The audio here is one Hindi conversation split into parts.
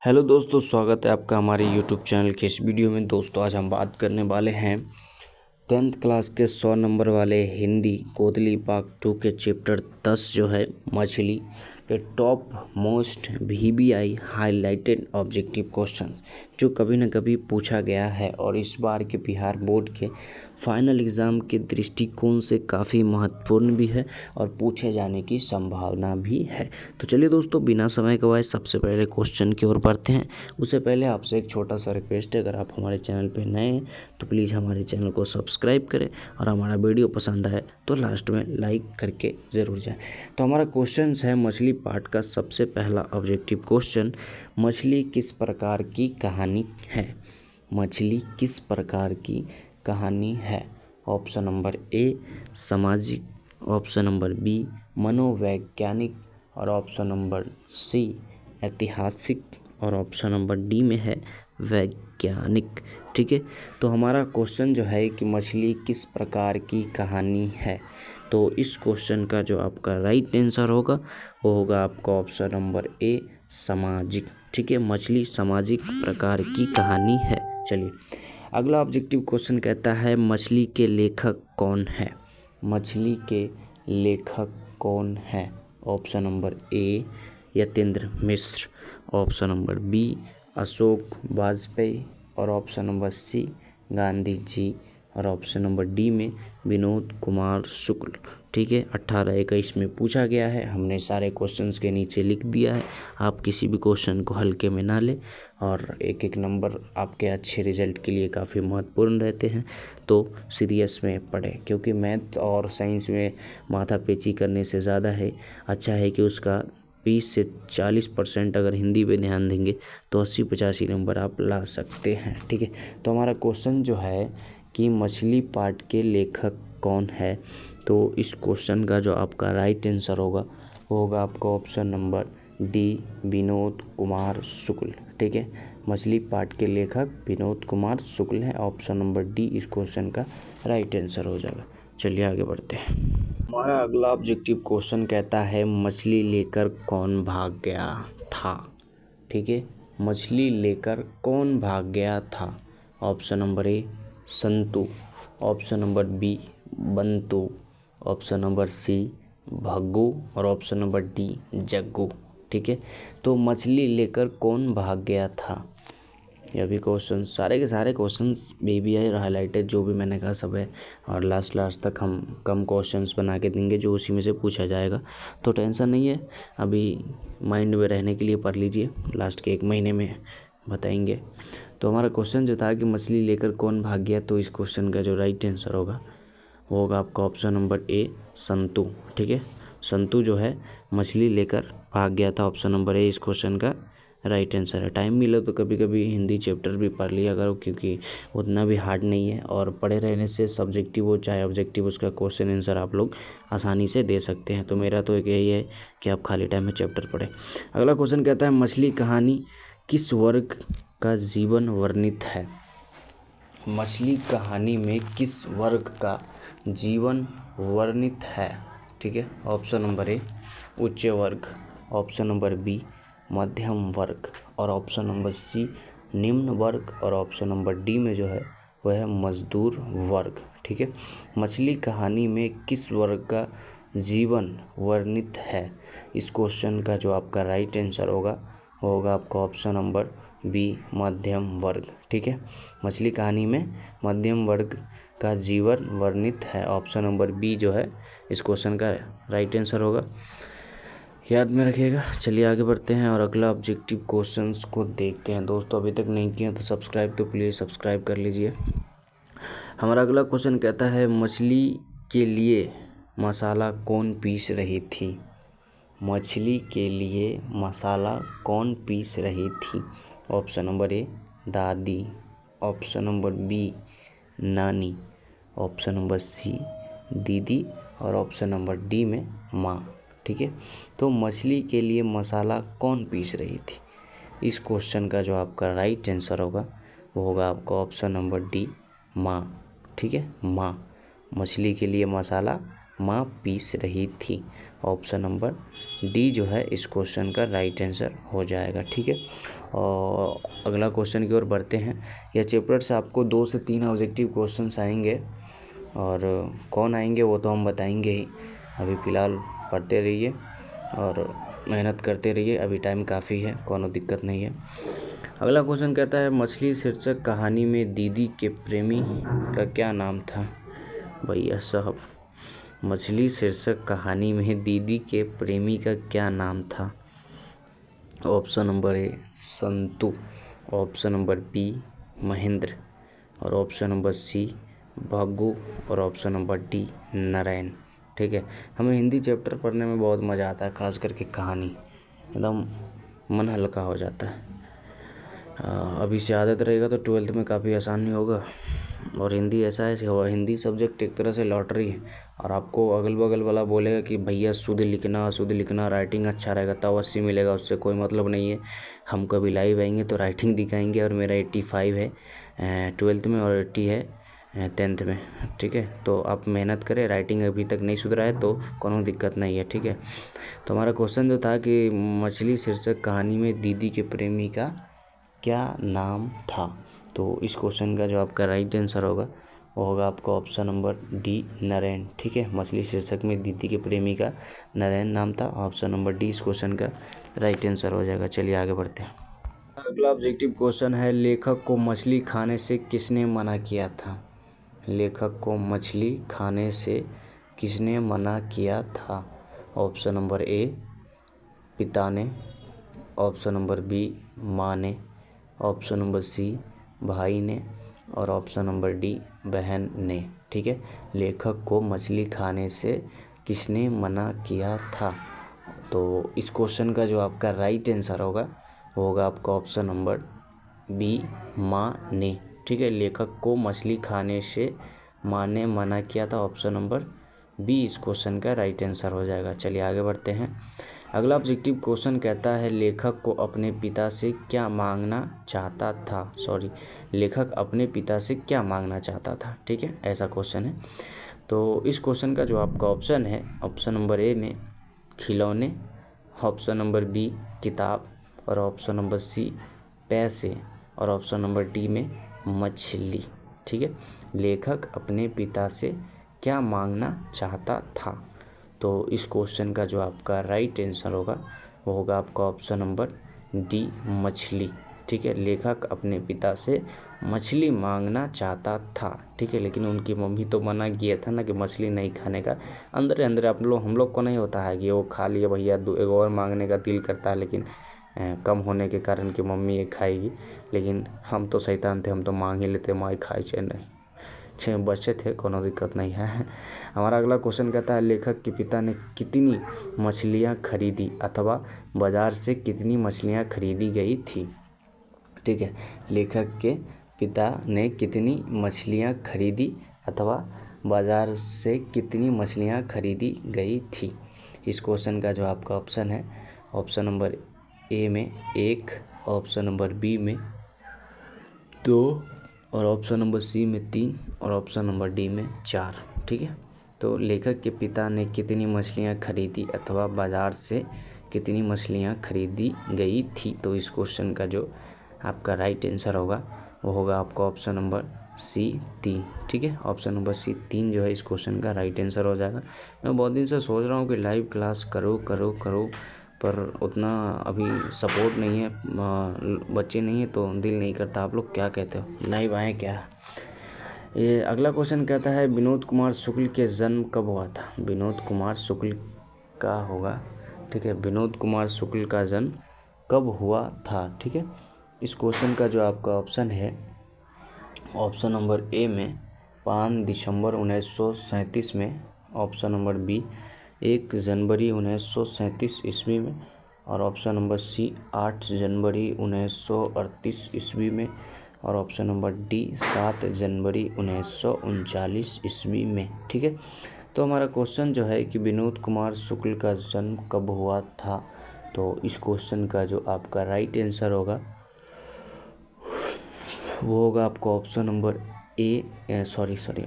हेलो दोस्तों, स्वागत है आपका हमारे यूट्यूब चैनल के इस वीडियो में। दोस्तों आज हम बात करने वाले हैं 10th क्लास के 100 नंबर वाले हिंदी कोतली पार्ट 2 के चैप्टर 10 जो है मछली के top most VBI highlighted objective question जो कभी न कभी पूछा गया है और इस बार के बिहार बोर्ड के फाइनल एग्ज़ाम के दृष्टिकोण से काफ़ी महत्वपूर्ण भी है और पूछे जाने की संभावना भी है। तो चलिए दोस्तों, बिना समय गवाए सबसे पहले क्वेश्चन की ओर बढ़ते हैं। उससे पहले आपसे एक छोटा सा रिक्वेस्ट है, अगर आप हमारे चैनल पर नए हैं तो प्लीज़ हमारे चैनल को सब्सक्राइब करें और हमारा वीडियो पसंद आए तो लास्ट में लाइक करके ज़रूर जाएं। तो हमारा क्वेश्चन है मछली पार्ट का सबसे पहला ऑब्जेक्टिव क्वेश्चन, मछली किस प्रकार की कहानी है। मछली किस प्रकार की कहानी है। ऑप्शन नंबर ए सामाजिक, ऑप्शन नंबर बी मनोवैज्ञानिक और ऑप्शन नंबर सी ऐतिहासिक और ऑप्शन नंबर डी में है वैज्ञानिक। ठीक है, तो हमारा क्वेश्चन जो है कि मछली किस प्रकार की कहानी है, तो इस क्वेश्चन का जो आपका राइट आंसर होगा वो होगा आपका ऑप्शन नंबर ए सामाजिक। ठीक है, मछली सामाजिक प्रकार की कहानी है। चलिए अगला ऑब्जेक्टिव क्वेश्चन कहता है मछली के लेखक कौन है। मछली के लेखक कौन है। Option number A Yatendra Mishra, option number B Ashok Vajpeyi और option number C Gandhi ji और ऑप्शन नंबर डी में विनोद कुमार शुक्ल। ठीक है, 18-21 में पूछा गया है, हमने सारे क्वेश्चंस के नीचे लिख दिया है। आप किसी भी क्वेश्चन को हल्के में ना लें और एक एक नंबर आपके अच्छे रिजल्ट के लिए काफ़ी महत्वपूर्ण रहते हैं, तो सीरियस में पढ़ें, क्योंकि मैथ और साइंस में माथापेची करने से ज़्यादा है अच्छा है कि उसका 20 से 40% अगर हिंदी पे ध्यान देंगे तो 80-85 नंबर आप ला सकते हैं। ठीक है, तो हमारा क्वेश्चन जो है कि मछली पार्ट के लेखक कौन है, तो इस क्वेश्चन का जो आपका राइट आंसर होगा वो होगा आपका option number D Vinod Kumar Shukla. ठीक है, मछली पार्ट के लेखक विनोद कुमार शुक्ल है। ऑप्शन नंबर डी इस क्वेश्चन का राइट आंसर हो जाएगा। चलिए आगे बढ़ते हैं। हमारा अगला ऑब्जेक्टिव क्वेश्चन कहता है मछली लेकर कौन भाग गया था। ठीक है, मछली लेकर कौन भाग गया था। Option number A Santu, option number B Bantu, option number C Bhaggu और ऑप्शन नंबर डी जग्गू। ठीक है, तो मछली लेकर कौन भाग गया था। यह भी क्वेश्चन, सारे के सारे क्वेश्चंस VBI हाईलाइटेड जो भी मैंने कहा सब है और लास्ट तक हम कम क्वेश्चंस बना के देंगे जो उसी में से पूछा जाएगा, तो टेंशन नहीं है, अभी माइंड में रहने के लिए पढ़ लीजिए, लास्ट के 1 महीने में बताएंगे। तो हमारा क्वेश्चन जो था कि मछली लेकर कौन भाग गया, तो इस क्वेश्चन का जो राइट आंसर होगा वो होगा आपका ऑप्शन नंबर ए संतू। ठीक है, संतू जो है मछली लेकर भाग गया था। ऑप्शन नंबर ए इस क्वेश्चन का राइट आंसर है। टाइम मिले तो कभी कभी हिंदी चैप्टर भी पढ़ लिया करो, क्योंकि उतना भी हार्ड नहीं है और पढ़े रहने से सब्जेक्टिव हो चाहे ऑब्जेक्टिव उसका क्वेश्चन आंसर आप लोग आसानी से दे सकते हैं। तो मेरा तो एक यही है कि आप खाली टाइम में चैप्टर पढ़ें। अगला क्वेश्चन कहता है मछली कहानी किस वर्ग का जीवन वर्णित है। मछली कहानी में किस वर्ग का जीवन वर्णित है। ठीक है, ऑप्शन नंबर ए उच्च वर्ग, ऑप्शन नंबर बी मध्यम वर्ग और ऑप्शन नंबर सी निम्न वर्ग और ऑप्शन नंबर डी में जो है वह है मजदूर वर्ग। ठीक है, मछली कहानी में किस वर्ग का जीवन वर्णित है, इस क्वेश्चन का जो आपका राइट आंसर होगा वो होगा आपका ऑप्शन नंबर बी मध्यम वर्ग। ठीक है, मछली कहानी में मध्यम वर्ग का जीवन वर्णित है। ऑप्शन नंबर बी जो है इस क्वेश्चन का राइट आंसर होगा, याद में रखिएगा। चलिए आगे बढ़ते हैं और अगला ऑब्जेक्टिव क्वेश्चंस को देखते हैं। दोस्तों अभी तक नहीं किया तो सब्सक्राइब तो प्लीज़ सब्सक्राइब कर लीजिए। हमारा अगला क्वेश्चन कहता है मछली के लिए मसाला कौन पीस रही थी। मछली के लिए मसाला कौन पीस रही थी। ऑप्शन नंबर ए दादी, ऑप्शन नंबर बी नानी, ऑप्शन नंबर सी दीदी और ऑप्शन नंबर डी में माँ। ठीक है, तो मछली के लिए मसाला कौन पीस रही थी, इस क्वेश्चन का जो आपका राइट आंसर होगा वो होगा आपका ऑप्शन नंबर डी माँ। ठीक है, माँ, मछली के लिए मसाला माँ पीस रही थी। ऑप्शन नंबर डी जो है इस क्वेश्चन का राइट आंसर हो जाएगा। ठीक है, और अगला क्वेश्चन की ओर बढ़ते हैं। यह चैप्टर से आपको 2 से 3 ऑब्जेक्टिव क्वेश्चंस आएंगे और कौन आएंगे वो तो हम बताएंगे ही। अभी फ़िलहाल पढ़ते रहिए और मेहनत करते रहिए, अभी टाइम काफ़ी है, कोनो दिक्कत नहीं है। अगला क्वेश्चन कहता है मछली शीर्षक कहानी में दीदी के प्रेमी का क्या नाम था। भैया साहब, मछली शीर्षक कहानी में दीदी के प्रेमी का क्या नाम था। ऑप्शन नंबर ए संतु, ऑप्शन नंबर बी महेंद्र, और ऑप्शन नंबर सी भग्गू, और ऑप्शन नंबर डी नारायण। ठीक है, हमें हिंदी चैप्टर पढ़ने में बहुत मज़ा आता है, खास करके कहानी, एकदम मन हल्का हो जाता है। अभी से आदत रहेगा तो 12th में काफ़ी आसानी होगा। और हिंदी ऐसा है, हिंदी सब्जेक्ट एक तरह से लॉटरी है, और आपको अगल बगल वाला बोलेगा कि भैया शुद्ध लिखना, राइटिंग अच्छा रहेगा तब 80 मिलेगा, उससे कोई मतलब नहीं है। हम कभी लाइव आएंगे तो राइटिंग दिखाएंगे, और मेरा 85 है 12th में और 80 है 10th में। ठीक है, तो आप मेहनत करें, राइटिंग अभी तक नहीं सुधरा है तो कोनो दिक्कत नहीं है। ठीक है, तो हमारा क्वेश्चन जो था कि मछली शीर्षक कहानी में दीदी के प्रेमी का क्या नाम था, तो इस क्वेश्चन का जो आपका राइट आंसर होगा वो होगा आपका ऑप्शन नंबर डी नारायण। ठीक है, मछली शीर्षक में दीदी के प्रेमी का नारायण नाम था, ऑप्शन नंबर डी इस क्वेश्चन का राइट आंसर हो जाएगा। चलिए आगे बढ़ते हैं। अगला ऑब्जेक्टिव क्वेश्चन है लेखक को मछली खाने से किसने मना किया था। लेखक को मछली खाने से किसने मना किया था। ऑप्शन नंबर ए पिता ने, ऑप्शन नंबर बी माँ ने, ऑप्शन नंबर सी भाई ने, और ऑप्शन नंबर डी बहन ने। ठीक है, लेखक को मछली खाने से किसने मना किया था, तो इस क्वेश्चन का जो आपका राइट आंसर होगा वो होगा आपका ऑप्शन नंबर बी माँ ने। ठीक है, लेखक को मछली खाने से माँ ने मना किया था, ऑप्शन नंबर बी इस क्वेश्चन का राइट आंसर हो जाएगा। चलिए आगे बढ़ते हैं। अगला ऑब्जेक्टिव क्वेश्चन कहता है लेखक को अपने पिता से क्या मांगना चाहता था। लेखक अपने पिता से क्या मांगना चाहता था। ठीक है, ऐसा क्वेश्चन है। तो इस क्वेश्चन का जो आपका ऑप्शन है, ऑप्शन नंबर ए में खिलौने, ऑप्शन नंबर बी किताब, और ऑप्शन नंबर सी पैसे, और ऑप्शन नंबर डी में मछली। ठीक है, लेखक अपने पिता से क्या मांगना चाहता था, तो इस क्वेश्चन का जो आपका राइट आंसर होगा वो होगा आपका ऑप्शन नंबर डी मछली। ठीक है, लेखक अपने पिता से मछली मांगना चाहता था। ठीक है, लेकिन उनकी मम्मी तो मना किया था ना कि मछली नहीं खाने का। अंदर अंदर हम लोग को नहीं होता है कि वो खा लिए भैया, एक और मांगने का दिल करता है, लेकिन कम होने के कारण कि मम्मी ये खाएगी। लेकिन हम तो शैतान थे, हम तो मांग ही लेते, माँ खाई चाहे नहीं, 6 बच्चे थे, कोनो दिक्कत नहीं है। हमारा अगला क्वेश्चन कहता है लेखक के पिता ने कितनी मछलियाँ खरीदी अथवा बाज़ार से कितनी मछलियाँ खरीदी गई थी। ठीक है, लेखक के पिता ने कितनी मछलियाँ खरीदी अथवा बाज़ार से कितनी मछलियाँ खरीदी गई थी। इस क्वेश्चन का जो आपका ऑप्शन है, ऑप्शन नंबर ए में 1, ऑप्शन नंबर बी में 2, और ऑप्शन नंबर सी में 3, और ऑप्शन नंबर डी में 4। ठीक है, तो लेखक के पिता ने कितनी मछलियाँ खरीदी अथवा बाज़ार से कितनी मछलियाँ खरीदी गई थी, तो इस क्वेश्चन का जो आपका राइट आंसर होगा वो होगा आपका ऑप्शन नंबर सी 3। ठीक है, ऑप्शन नंबर सी 3 जो है इस क्वेश्चन का राइट आंसर हो जाएगा। मैं बहुत दिन से सोच रहा हूँ कि लाइव क्लास करो, पर उतना अभी सपोर्ट नहीं है, बच्चे नहीं है तो दिल नहीं करता। आप लोग क्या कहते हो, लाइव आए क्या। ये अगला क्वेश्चन कहता है विनोद कुमार शुक्ल के जन्म कब हुआ था। विनोद कुमार शुक्ल का होगा। ठीक है, विनोद कुमार शुक्ल का जन्म कब हुआ था। ठीक है, इस क्वेश्चन का जो आपका ऑप्शन है, ऑप्शन नंबर ए में 5 दिसंबर 1937 में, ऑप्शन नंबर बी 1 जनवरी 1937 ईस्वी में, और ऑप्शन नंबर सी 8 जनवरी 1938 ईस्वी में, और ऑप्शन नंबर डी 7 जनवरी 1939 ईस्वी में। ठीक है, तो हमारा क्वेश्चन जो है कि विनोद कुमार शुक्ल का जन्म कब हुआ था, तो इस क्वेश्चन का जो आपका राइट आंसर होगा वो होगा आपका option number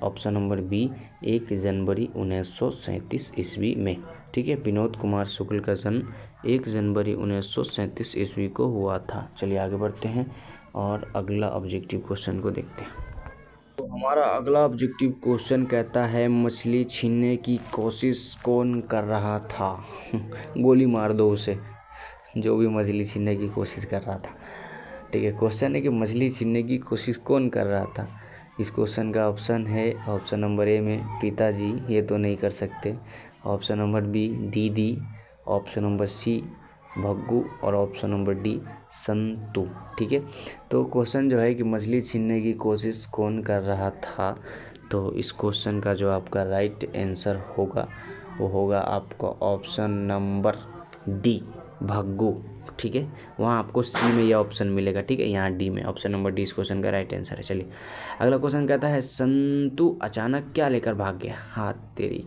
option number B 1 जनवरी 1937 ईस्वी में। ठीक है, विनोद कुमार शुक्ल का जन्म 1 जनवरी 1937 ईस्वी को हुआ था। चलिए आगे बढ़ते हैं और अगला ऑब्जेक्टिव क्वेश्चन को देखते हैं। तो हमारा अगला ऑब्जेक्टिव क्वेश्चन कहता है मछली छीनने की कोशिश कौन कर रहा था। गोली मार दो उसे, जो भी मछली छीनने की कोशिश कर रहा था। ठीक है, क्वेश्चन है कि मछली छीनने की कोशिश कौन कर रहा था। इस क्वेश्चन का ऑप्शन है, ऑप्शन नंबर ए में पिताजी, ये तो नहीं कर सकते। ऑप्शन नंबर बी दीदी, ऑप्शन नंबर सी भग्गू और ऑप्शन नंबर डी संतू। ठीक है, तो क्वेश्चन जो है कि मछली छीनने की कोशिश कौन कर रहा था, तो इस क्वेश्चन का जो आपका राइट आंसर होगा वो होगा आपका ऑप्शन नंबर डी भग्गू। ठीक है, वहाँ आपको सी में यह ऑप्शन मिलेगा। ठीक है, यहाँ डी में ऑप्शन नंबर डी इस क्वेश्चन का राइट आंसर है। चलिए अगला क्वेश्चन कहता है संतू अचानक क्या लेकर भाग गया। हाथ तेरी,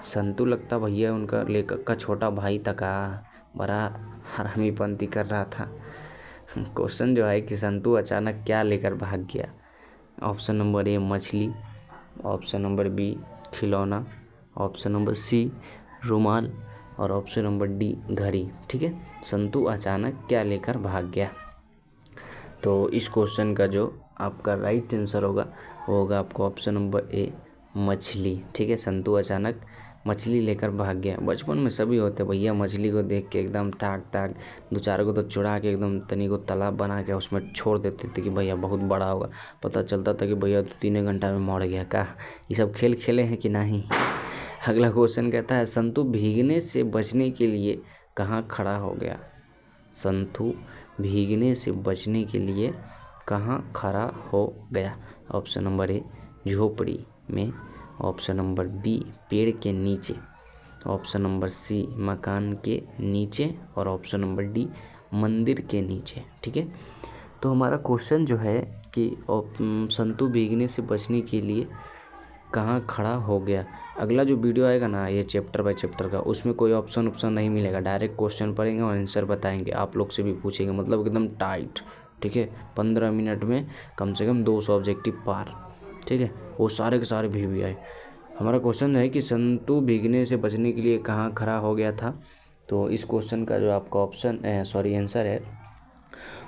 संतू लगता भैया उनका लेकर का छोटा भाई तका बड़ा हरामीपंती कर रहा था। क्वेश्चन जो है कि संतू अचानक क्या लेकर भाग गया। ऑप्शन नंबर ए मछली, ऑप्शन नंबर बी खिलौना, ऑप्शन नंबर सी रुमाल और ऑप्शन नंबर डी घड़ी। ठीक है, संतू अचानक क्या लेकर भाग गया, तो इस क्वेश्चन का जो आपका राइट आंसर होगा वो होगा आपको ऑप्शन नंबर ए मछली। ठीक है, संतू अचानक मछली लेकर भाग गया। बचपन में सभी होते भैया, मछली को देख के एकदम ताक ताक दो चार को तो चुरा के एकदम तनी को तालाब बना के उसमें छोड़ देते थे कि भैया बहुत बड़ा होगा। पता चलता था कि भैया 2-3 घंटा में मर गया। का ये सब खेल खेले हैं कि नहीं। अगला क्वेश्चन कहता है संतू भीगने से बचने के लिए कहाँ खड़ा हो गया। संतू भीगने से बचने के लिए कहाँ खड़ा हो गया। ऑप्शन नंबर ए झोपड़ी में, ऑप्शन नंबर बी पेड़ के नीचे, ऑप्शन नंबर सी मकान के नीचे और ऑप्शन नंबर डी मंदिर के नीचे। ठीक है, तो हमारा क्वेश्चन जो है कि संतू भीगने से बचने के लिए कहाँ खड़ा हो गया। अगला जो वीडियो आएगा ना, ये चैप्टर बाय चैप्टर का, उसमें कोई ऑप्शन नहीं मिलेगा। डायरेक्ट क्वेश्चन पढ़ेंगे और आंसर बताएंगे, आप लोग से भी पूछेंगे, मतलब एकदम टाइट। ठीक है, 15 मिनट में कम से कम 200 ऑब्जेक्टिव पार। ठीक है, वो सारे के सारे भी आए। हमारा क्वेश्चन है कि संतू भीगने से बचने के लिए कहाँ खड़ा हो गया था, तो इस क्वेश्चन का जो आपका आंसर है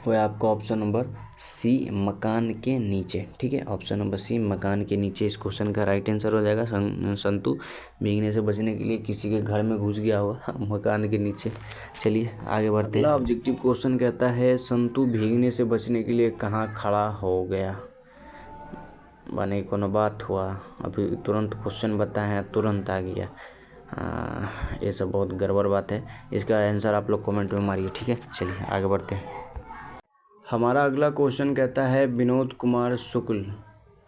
वो है आपका ऑप्शन नंबर सी मकान के नीचे। ठीक है, ऑप्शन नंबर सी मकान के नीचे इस क्वेश्चन का राइट आंसर हो जाएगा। संतू भीगने से बचने के लिए किसी के घर में घुस गया होगा मकान के नीचे। चलिए आगे बढ़ते हैं। ऑब्जेक्टिव क्वेश्चन कहता है संतू भीगने से बचने के लिए कहाँ खड़ा हो गया। बने कोनो बात हुआ, अभी तुरंत क्वेश्चन बताए हैं तुरंत आ गया। ये सब बहुत गड़बड़ बात है। इसका आंसर आप लोग कमेंट में मारिए। ठीक है, चलिए आगे बढ़ते हैं। हमारा अगला क्वेश्चन कहता है विनोद कुमार शुक्ल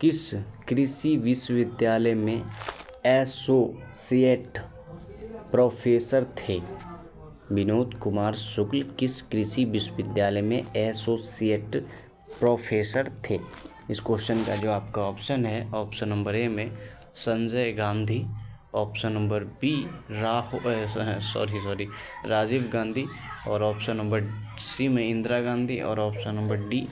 किस कृषि विश्वविद्यालय में एसोसिएट प्रोफेसर थे। विनोद कुमार शुक्ल किस कृषि विश्वविद्यालय में एसोसिएट प्रोफेसर थे। इस क्वेश्चन का जो आपका ऑप्शन है, ऑप्शन नंबर ए में Sanjay Gandhi, option number B Rajiv Gandhi और ऑप्शन नंबर सी में इंदिरा गांधी और option number D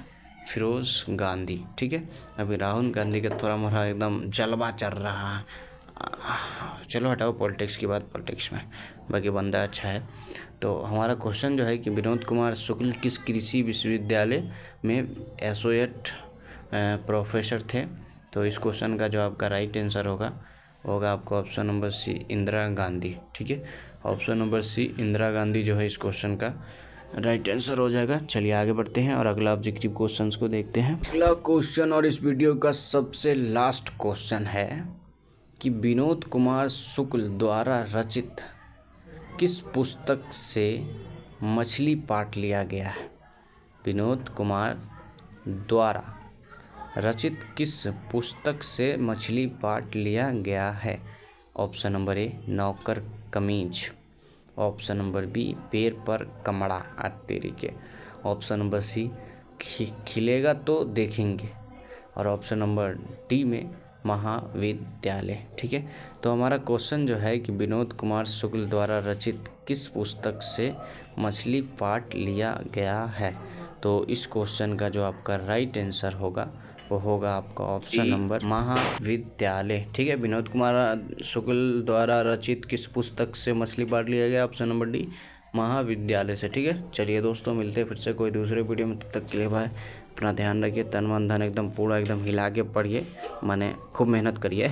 Feroze Gandhi. ठीक है, अभी राहुल गांधी का थोड़ा मोड़ा एकदम जलवा चल रहा है। चलो हटाओ पॉलिटिक्स की बात, पॉलिटिक्स में बाकी बंदा अच्छा है। तो हमारा क्वेश्चन जो है कि विनोद कुमार शुक्ल किस कृषि विश्वविद्यालय में एसोसिएट प्रोफेसर थे, तो इस क्वेश्चन का जो आपका राइट आंसर होगा आपका option number C Indira Gandhi. ठीक है, option number C Indira Gandhi जो है इस क्वेश्चन का राइट आंसर हो जाएगा। चलिए आगे बढ़ते हैं और अगला ऑब्जेक्टिव क्वेश्चंस को देखते हैं। अगला क्वेश्चन और इस वीडियो का सबसे लास्ट क्वेश्चन है कि विनोद कुमार शुक्ल द्वारा रचित किस पुस्तक से मछली पाठ लिया गया है। विनोद कुमार द्वारा रचित किस पुस्तक से मछली पाठ लिया गया है। ऑप्शन नंबर ए नौकर कमीज, ऑप्शन नंबर बी पैर पर कमड़ा तेरी के, ऑप्शन नंबर सी खिलेगा तो देखेंगे और ऑप्शन नंबर डी में महाविद्यालय। ठीक है, तो हमारा क्वेश्चन जो है कि विनोद कुमार शुक्ल द्वारा रचित किस पुस्तक से मछली पाठ लिया गया है, तो इस क्वेश्चन का जो आपका राइट आंसर होगा वो होगा आपका ऑप्शन नंबर महाविद्यालय। ठीक है, विनोद कुमार शुक्ल द्वारा रचित किस पुस्तक से मछली पाठ लिया गया, ऑप्शन नंबर डी महाविद्यालय से। ठीक है, चलिए दोस्तों मिलते हैं फिर से कोई दूसरे वीडियो में, तब तक के लिए भाई अपना ध्यान रखिए, तन मन धन एकदम पूरा एकदम हिला के पढ़िए, माने खूब मेहनत करिए।